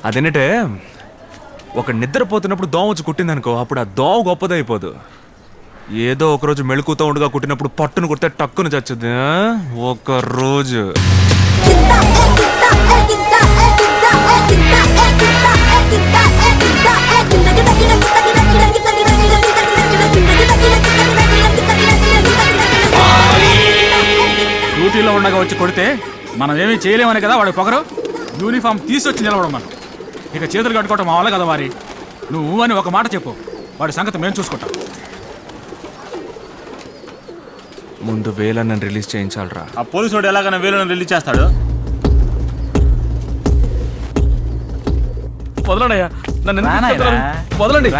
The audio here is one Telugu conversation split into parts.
అదేంటంటే ఒక నిద్రపోతున్నప్పుడు దోమ వచ్చి కుట్టిందనుకో, అప్పుడు ఆ దోమ గొప్పదైపోదు. ఏదో ఒకరోజు మెళుకుతూ ఉండగా కుట్టినప్పుడు పట్టును కుడితే టక్కును చచ్చుద్ది. ఒక రోజు డ్యూటీలో ఉండగా వచ్చి కొడితే మనం ఏమీ చేయలేమని కదా వాడి పొగరు. యూనిఫామ్ తీసుకొచ్చి నిలవడం మనం. ఇక చేతులు కట్టుకోవటం మా వల్ల కదా మరి. నువ్వు అని ఒక మాట చెప్పు, వాడి సంగతి మేము చూసుకుంటాం. ముందు వేలన్న రిలీజ్ చేయించాలరా. ఆ పోలీసు వాడు ఎలాగైనా వేలను రిలీజ్ చేస్తాడు. వదలండియా, నన్ను వదలండి.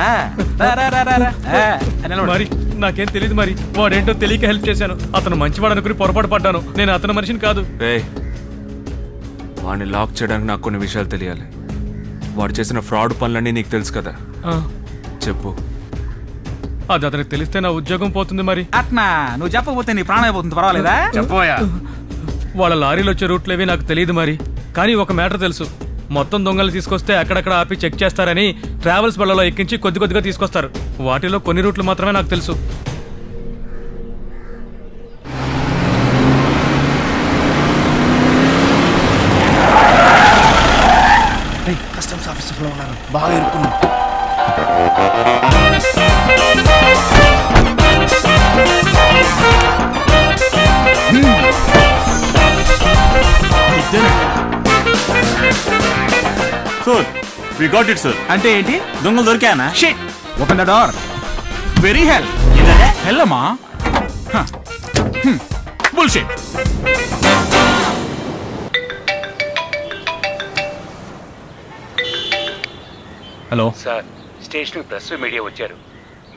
మరి నాకేం తెలియదు, మరి వాడేంటో తెలియక హెల్ప్ చేశాను. అతను మంచివాడు అనుకుని పొరపాటు పడ్డాను. నేను అతను మనిషిని కాదు. వాడిని లాక్ చేయడానికి నాకు కొన్ని విషయాలు తెలియాలి. వాడు చేసిన ఫ్రాడ్ పనులన్నీ నీకు తెలుసు కదా, చెప్పు. అది అతనికి తెలిస్తే నా ఉద్యోగం పోతుంది. మరి అట్నా నువ్వు చెప్పకపోతే నీ ప్రాణం అయిపోతుంది. పర్వాలేదా? చెప్పబోయా. వాళ్ళ లారీలు వచ్చే రూట్లేవి నాకు తెలియదు మరి. కానీ ఒక మ్యాటర్ తెలుసు, మొత్తం దొంగలు తీసుకొస్తే అక్కడక్కడ ఆపి చెక్ చేస్తారని ట్రావెల్స్ బళ్ళలో ఎక్కించి కొద్ది కొద్దిగా తీసుకొస్తారు. వాటిలో కొన్ని రూట్లు మాత్రమే నాకు తెలుసు. కస్టమ్స్ ఆఫీసర్లో ఉన్నారు, బాగా ఇరుక్కున్నాం. Sir we got it sir. అంటే ఏంటి? దొంగలు దొరికానా? Shit, open the door. Very hell. Hell అమ్మా. Bullshit. Hello sir, station press media వచ్చారు.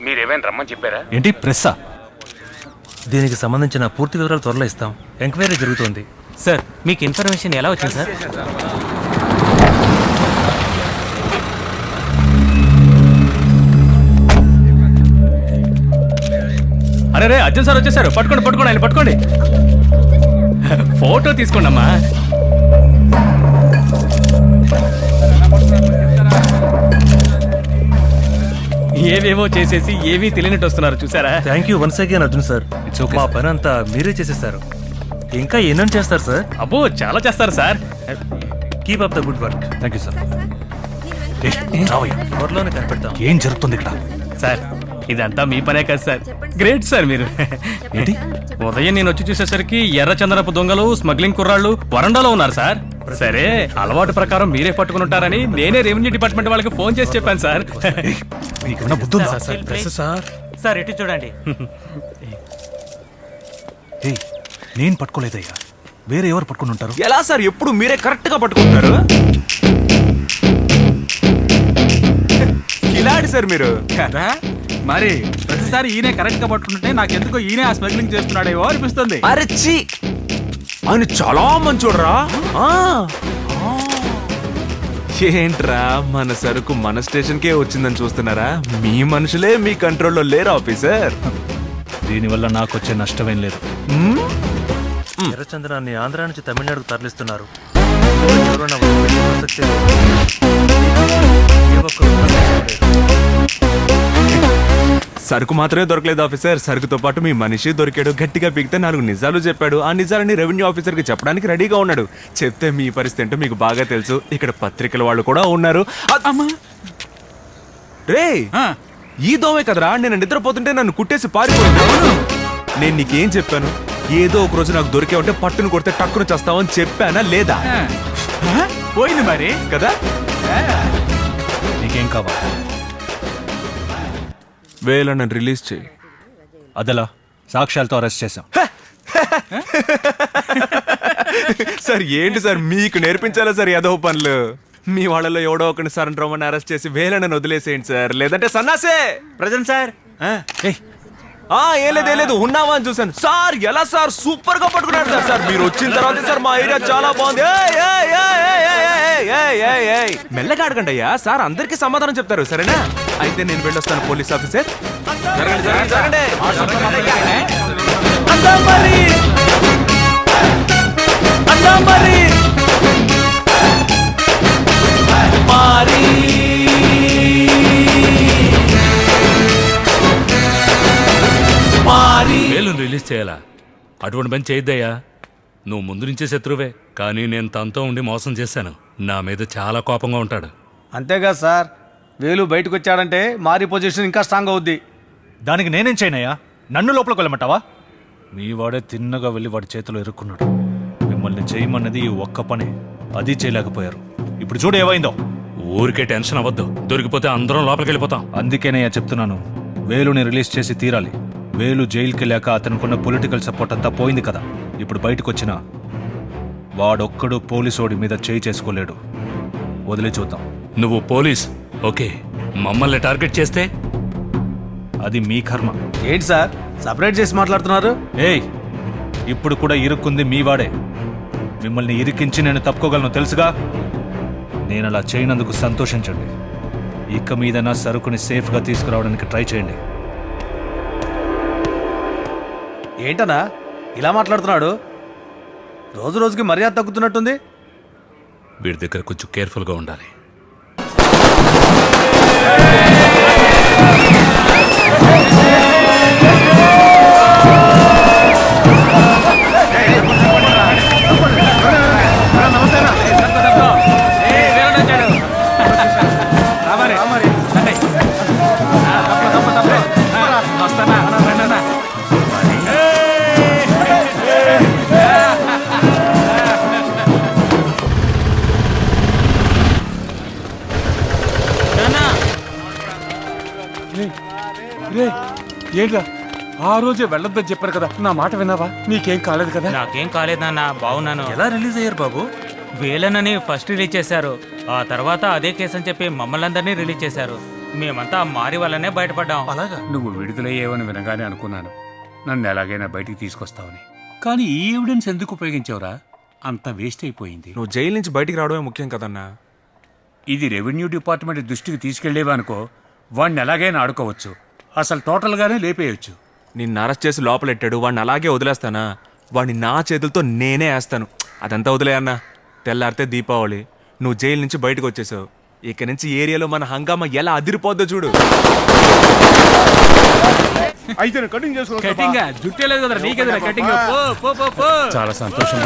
మీరేమైనా రమ్మని చెప్పారా? ఏంటి ప్రెస్సా? దీనికి సంబంధించిన పూర్తి వివరాలు త్వరలో ఇస్తాం. ఎంక్వైరీ జరుగుతోంది. సార్, మీకు ఇన్ఫర్మేషన్ ఎలా వచ్చింది సార్? అరే రే, అర్జున్ సార్ వచ్చేసారు. పట్టుకోండి పట్టుకోండి, ఆయన పట్టుకోండి. ఫోటో తీసుకోండి అమ్మా. ఏవేవో చేసేసి ఏవీ తెలియనట్టు వస్తున్నారు, చూసారా? Thank you once again Arjun sir. మా పని అంతా మీరే చేసేసారు. ఇంకా ఏమేం చేస్తారు సార్? అబ్బో, చాలా చేస్తారు sir. Keep up the good work. Thank you sir. త్వరలోనే కనిపెడతాం. ఏం జరుగుతుంది ఇక్కడ? సార్, ఇదంతా మీ పనే కదా సార్. గ్రేట్ సార్ మీరు. ఏంటి, ఉదయం నేను వచ్చి చూసేసరికి ఎర్ర చందనపు దొంగలు, స్మగ్లింగ్ కుర్రాళ్ళు వరండాలో ఉన్నారు సార్. సరే, అలవాటు ప్రకారం మీరే పట్టుకుని ఉంటారని నేనే రెవెన్యూ డిపార్ట్మెంట్ వాళ్ళకి ఫోన్ చేసి చెప్పాను సార్. సార్ ఎటు చూడండి. నేను పట్టుకోలేదయ్యా, వేరే ఎవరు పట్టుకుని ఉంటారు? ఎలా సార్, ఎప్పుడు మీరే కరెక్ట్ గా పట్టుకుంటారు? ఇలాంటి సార్ మీరు కదా మరి. ప్రతిసారి ఈయనే కరెక్ట్ గా పట్టుకుంటుంటే నాకెందుకో ఈయనే ఆ స్మగ్లింగ్ చేస్తున్నాడేమో అనిపిస్తుంది. అరచి ఆయన చాలా మంచోడ్రా. ఏంట్రా, మన సరుకు మన స్టేషన్కే వచ్చిందని చూస్తున్నారా? మీ మనుషులే మీ కంట్రోల్లో లేరు ఆఫీసర్. దీనివల్ల నాకు వచ్చే నష్టమేం లేదు. ఎర్రచందనాన్ని ఆంధ్ర నుంచి తమిళనాడుకు తరలిస్తున్నారు. సరుకు మాత్రమే దొరకలేదు ఆఫీసర్, సరుకుతో పాటు మీ మనిషి దొరికాడు. గట్టిగా పీకితే 4 నిజాలు చెప్పాడు. ఆ నిజాలని రెవెన్యూ ఆఫీసర్ కి చెప్పడానికి రెడీగా ఉన్నాడు. చెప్తే మీ పరిస్థితి ఏంటో మీకు బాగా తెలుసు. ఇక్కడ పత్రికల వాళ్ళు కూడా ఉన్నారు. రే, ఈ దోమే కదరా నేను నిద్రపోతుంటే నన్ను కుట్టేసి పారిపోయింది. నేను నీకేం చెప్పాను? ఏదో ఒక రోజు నాకు దొరికే ఉంటే పట్టును కొడితే టక్కును చేస్తావని చెప్పానా లేదా? పోయింది మరి కదా. నీకేం కావాలి? వేలన్న రిలీజ్ చేయి. అదలా సాక్ష్యాలతో అరెస్ట్ చేశాం. సార్ ఏంటి సార్ మీకు నేర్పించాలా సార్ ఏదో పనులు? మీ వాళ్ళలో ఎవడో ఒకరిని సరెండర్ అవ్వమని అరెస్ట్ చేసి వేలన్న వదిలేసేయండి సార్, లేదంటే సన్నాసే. Present sir. ఏం లేదు ఉన్నావా అని చూసాను సార్. ఎలా సార్, సూపర్ గా పట్టుకున్నాడు సార్. సార్ మీరు వచ్చిన తర్వాత సార్ మా ఏరియా చాలా బాగుంది. మెల్లగా అడగండి అయ్యా, సార్ అందరికీ సమాధానం చెప్తారు. సరేనా? అయితే నేను వెళ్ళొస్తాను పోలీస్ ఆఫీసర్. మా అటువంటి పని చేయొద్దయ్యా. నువ్వు ముందు నుంచే శత్రువే, కానీ నేను తనతో ఉండి మోసం చేశాను. నా మీద చాలా కోపంగా ఉంటాడు. అంతేగా సార్, వేలు బయటకు వచ్చాడంటే మారి పొజిషన్ ఇంకా స్ట్రాంగ్ అవుద్ది. దానికి నేనేం చేయనయ్యా? నన్ను లోపలికి వెళ్ళమంటావా? మీ వాడే తిన్నగా వెళ్ళి వాడి చేతిలో ఇరుక్కున్నాడు. మిమ్మల్ని చేయమన్నది ఈ ఒక్క పని, అది చేయలేకపోయారు. ఇప్పుడు చూడు ఏమైందో. ఊరికే టెన్షన్ అవ్వద్దు, దొరికిపోతే అందరం లోపలికి వెళ్ళిపోతాం. అందుకేనయ్యా చెప్తున్నాను, వేలుని రిలీజ్ చేసి తీరాలి. వేలు జైలుకి వెళ్ళాక అతనుకున్న పొలిటికల్ సపోర్ట్ అంతా పోయింది కదా. ఇప్పుడు బయటకు వచ్చినా వాడొక్కడు పోలీసోడి మీద చేయి చేసుకోలేడు. వదిలే చూద్దాం. నువ్వు పోలీస్ ఓకే, మమ్మల్ని టార్గెట్ చేస్తే అది మీ కర్మ. ఏంటి సార్ సపరేట్ చేసి మాట్లాడుతున్నారు? ఏయ్, ఇప్పుడు కూడా ఇరుక్కుంది మీ వాడే. మిమ్మల్ని ఇరికించి నేను తప్పుకోగలను తెలుసుగా. నేను అలా చేయనందుకు సంతోషించండి. ఇక మీద నా సరుకుని సేఫ్గా తీసుకురావడానికి ట్రై చేయండి. ఏంటనా ఇలా మాట్లాడుతున్నాడు? రోజు రోజుకి మర్యాద తగ్గుతున్నట్టుంది. వీడి దగ్గర కొంచెం కేర్ఫుల్గా ఉండాలి. ఏంట్రా ఆ రోజే వెళ్ళొద్దని చెప్పారు కదా, నా మాట విన్నావా? నీకేం కాలేదు కదా? నాకేం కాలేదన్న, బాగున్నాను. ఎలా రిలీజ్ అయ్యారు బాబు? వేలనని ఫస్ట్ రిలీజ్ చేశారు, ఆ తర్వాత అదే కేసు అని చెప్పి మమ్మల్ని అందరినీ రిలీజ్ చేశారు. మేమంతా మారి వల్లనే బయటపడ్డాం. అలాగా? నువ్వు విడుదలయ్యేవని వినగానే అనుకున్నాను నన్ను ఎలాగైనా బయటికి తీసుకొస్తావని. కానీ ఈ ఎవిడెన్స్ ఎందుకు ఉపయోగించావురా? అంత వేస్ట్ అయిపోయింది. నువ్వు జైలు నుంచి బయటికి రావడమే ముఖ్యం కదన్నా. ఇది రెవెన్యూ డిపార్ట్మెంట్ దృష్టికి తీసుకెళ్లేవనుకో, వాడిని ఎలాగైనా ఆడుకోవచ్చు. అసలు టోటల్గానే లేపేయచ్చు. నిన్ను అరెస్ట్ చేసి లోపలెట్టాడు, వాడిని అలాగే వదిలేస్తానా? వాడిని నా చేతులతో నేనే వేస్తాను. అదంతా వదిలే అన్నా. తెల్లారితే దీపావళి, నువ్వు జైలు నుంచి బయటకు వచ్చేసావు. ఇక నుంచి ఏరియాలో మన హంగామా ఎలా అదిరిపోద్దో చూడు. చాలా సంతోషం.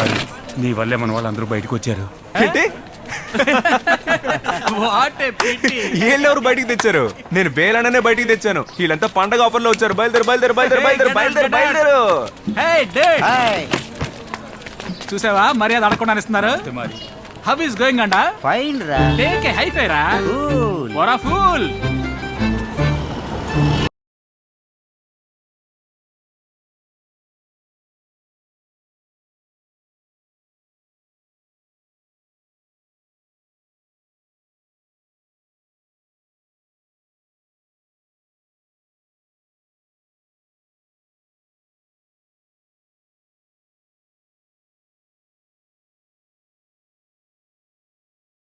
నీ వల్లే మన వాళ్ళందరూ బయటకు వచ్చారు. ఏంటి? వీళ్ళెవరు బయటికి తెచ్చారు? నేను బేలననే బయటికి తెచ్చాను. వీళ్ళంతా పండగ ఆఫర్లో వచ్చారు. బయలుదేరు బయలుదేరు బయలుదేరు బయలుదేరు బయలుదేరు బయలుదేరు. చూసావా మర్యాద అడగకుండా ఇస్తున్నారు. హౌ ఇస్ గోయింగ్ అండా? ఫైన్ రా. టేక్ ఏ హై ఫై రా. ఫూల్